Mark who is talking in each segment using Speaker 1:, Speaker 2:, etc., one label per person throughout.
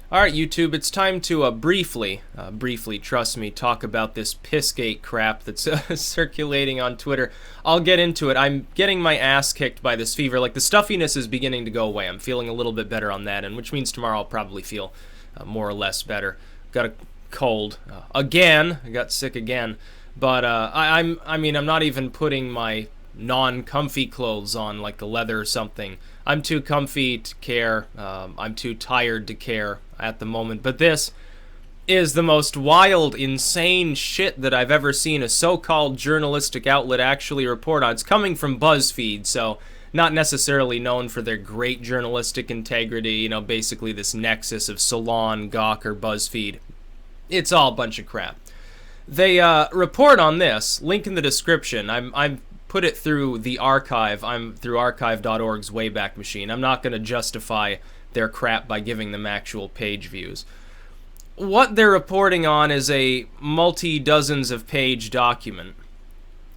Speaker 1: Alright, YouTube, it's time to briefly, trust me, talk about this Pissgate crap that's circulating on Twitter. I'll get into it. I'm getting my ass kicked by this fever. Like, the stuffiness is beginning to go away. I'm feeling a little bit better on that, and which means tomorrow I'll probably feel more or less better. Got a cold again. I got sick again. But I'm not even putting my non-comfy clothes on, like a leather or something. I'm too comfy to care. I'm too tired to care at the moment. But this is the most wild, insane shit that I've ever seen a so-called journalistic outlet actually report on. It's coming from Buzzfeed, so not necessarily known for their great journalistic integrity. You know, basically this nexus of Salon, Gawker, Buzzfeed. It's all a bunch of crap. They report on this. Link in the description. I'm put it through the archive. I'm through archive.org's Wayback Machine. I'm not going to justify their crap by giving them actual page views. What they're reporting on is a multi-dozens of page document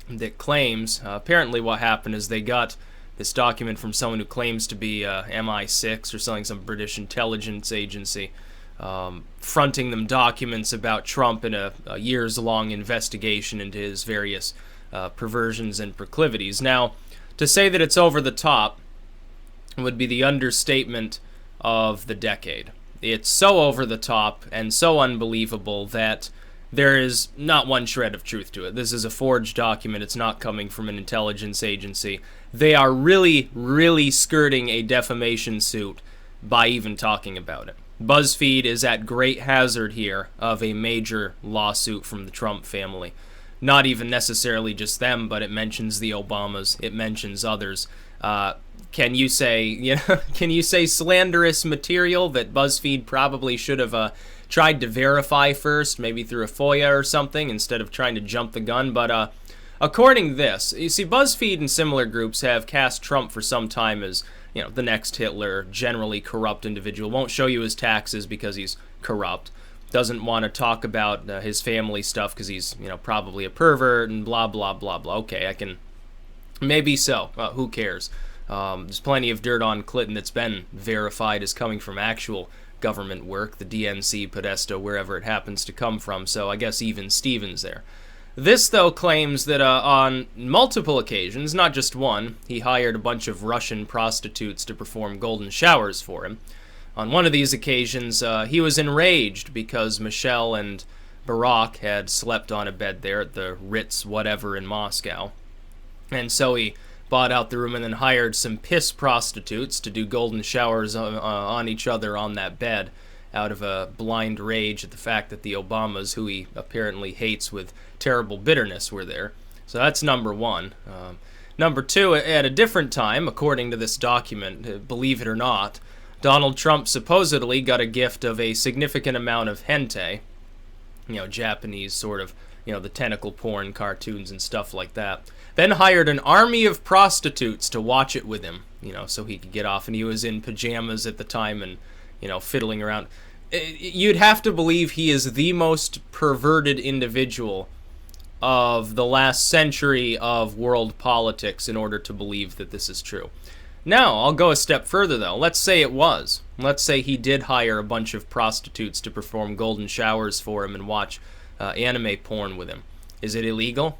Speaker 1: that claims, apparently what happened is they got this document from someone who claims to be MI6 or something, some British intelligence agency, fronting them documents about Trump in a years-long investigation into his various perversions and proclivities. Now, to say that it's over the top would be the understatement of the decade. It's so over the top and so unbelievable that there is not one shred of truth to it. This is a forged document. It's not coming from an intelligence agency. They are really, really skirting a defamation suit by even talking about it. BuzzFeed is at great hazard here of a major lawsuit from the Trump family. Not even necessarily just them, but it mentions the Obamas. It mentions others. Can you say, can you say slanderous material that BuzzFeed probably should have tried to verify first, maybe through a FOIA or something, instead of trying to jump the gun? But according to this, you see, BuzzFeed and similar groups have cast Trump for some time as, the next Hitler, generally corrupt individual. Won't show you his taxes because he's corrupt. Doesn't want to talk about his family stuff because he's, probably a pervert and blah, blah, blah, blah. Okay, I can... Maybe so. Who cares? There's plenty of dirt on Clinton that's been verified as coming from actual government work, the DNC, Podesta, wherever it happens to come from, so I guess even Stevens there. This, though, claims that on multiple occasions, not just one, he hired a bunch of Russian prostitutes to perform golden showers for him. On one of these occasions, he was enraged because Michelle and Barack had slept on a bed there at the Ritz whatever in Moscow. And so he bought out the room and then hired some piss prostitutes to do golden showers on each other on that bed out of a blind rage at the fact that the Obamas, who he apparently hates with terrible bitterness, were there. So that's number one. Number two, at a different time, according to this document, believe it or not, Donald Trump supposedly got a gift of a significant amount of hentai, Japanese sort of, the tentacle porn cartoons and stuff like that. Then hired an army of prostitutes to watch it with him, so he could get off. And he was in pajamas at the time and, fiddling around. You'd have to believe he is the most perverted individual of the last century of world politics in order to believe that this is true. Now, I'll go a step further, though. Let's say it was. Let's say he did hire a bunch of prostitutes to perform golden showers for him and watch anime porn with him. Is it illegal?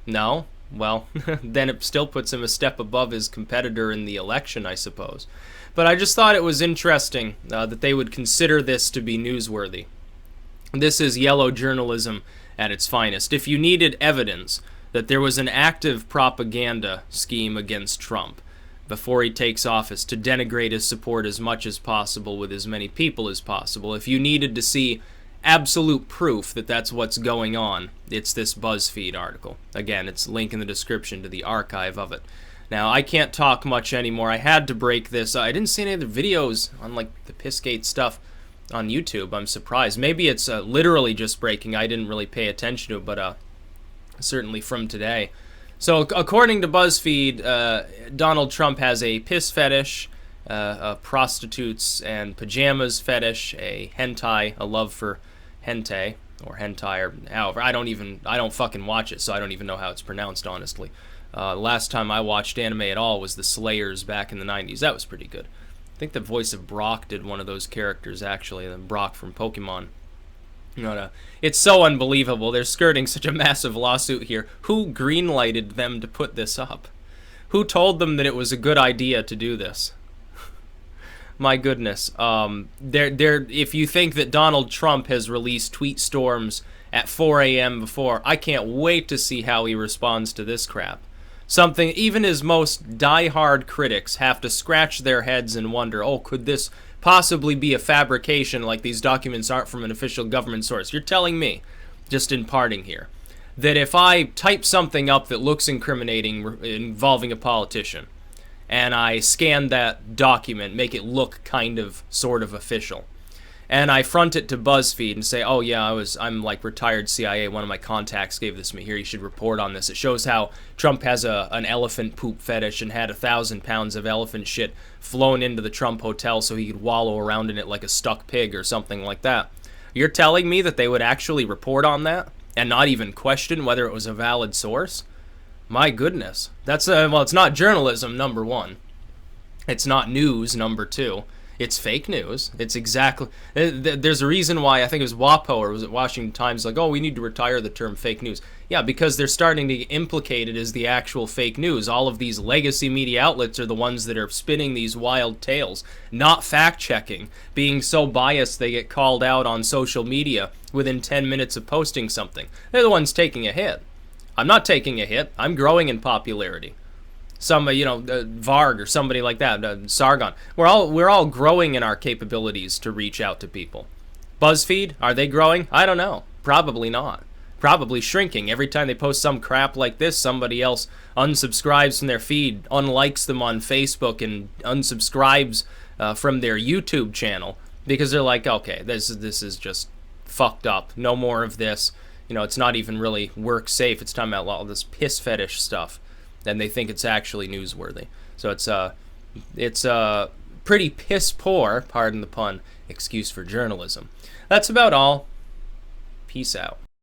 Speaker 1: No? Well, then it still puts him a step above his competitor in the election, I suppose. But I just thought it was interesting that they would consider this to be newsworthy. This is yellow journalism at its finest. If you needed evidence that there was an active propaganda scheme against Trump before he takes office to denigrate his support as much as possible with as many people as possible, if you needed to see absolute proof that that's what's going on, it's this BuzzFeed article. Again, it's link in the description to the archive of it. Now, I can't talk much anymore. I had to break this. I didn't see any other videos on, the Pissgate stuff on YouTube. I'm surprised. Maybe it's literally just breaking. I didn't really pay attention to it, but certainly from today. So, according to BuzzFeed, Donald Trump has a piss fetish, a prostitutes and pajamas fetish, a hentai, a love for hentai, or hentai, or however. I don't fucking watch it, so I don't even know how it's pronounced, honestly. Last time I watched anime at all was The Slayers back in the 90s. That was pretty good. think the voice of Brock did one of those characters, actually, the Brock from Pokemon. It's so unbelievable. They're skirting such a massive lawsuit here. Who greenlighted them to put this up? Who told them that it was a good idea to do this? My goodness. If you think that Donald Trump has released tweet storms at 4 a.m. before, I can't wait to see how he responds to this crap. Something even his most die-hard critics have to scratch their heads and wonder, oh, could this possibly be a fabrication, like these documents aren't from an official government source? You're telling me, just in parting here, that if I type something up that looks incriminating involving a politician, and I scan that document, make it look kind of sort of official, and I front it to Buzzfeed and say, oh yeah, I'm like retired CIA, one of my contacts gave this to me, here, you should report on this. It shows how Trump has an elephant poop fetish and had 1,000 pounds of elephant shit flown into the Trump hotel so he could wallow around in it like a stuck pig or something like that. You're telling me that they would actually report on that and not even question whether it was a valid source? My goodness. That's well, it's not journalism, number one. It's not news, number two. It's fake news. It's exactly... There's a reason why, I think it was WAPO, or was it Washington Times, like, oh, we need to retire the term fake news. Yeah, because they're starting to get implicated as the actual fake news. All of these legacy media outlets are the ones that are spinning these wild tales, not fact-checking, being so biased they get called out on social media within 10 minutes of posting something. They're the ones taking a hit. I'm not taking a hit. I'm growing in popularity. Varg or somebody like that, Sargon. We're all growing in our capabilities to reach out to people. BuzzFeed, are they growing? I don't know. Probably not. Probably shrinking. Every time they post some crap like this, somebody else unsubscribes from their feed, unlikes them on Facebook, and unsubscribes from their YouTube channel because they're like, okay, this is just fucked up. No more of this. It's not even really work safe. It's talking about all this piss fetish stuff. And they think it's actually newsworthy. So it's pretty piss poor, pardon the pun, excuse for journalism. That's about all. Peace out.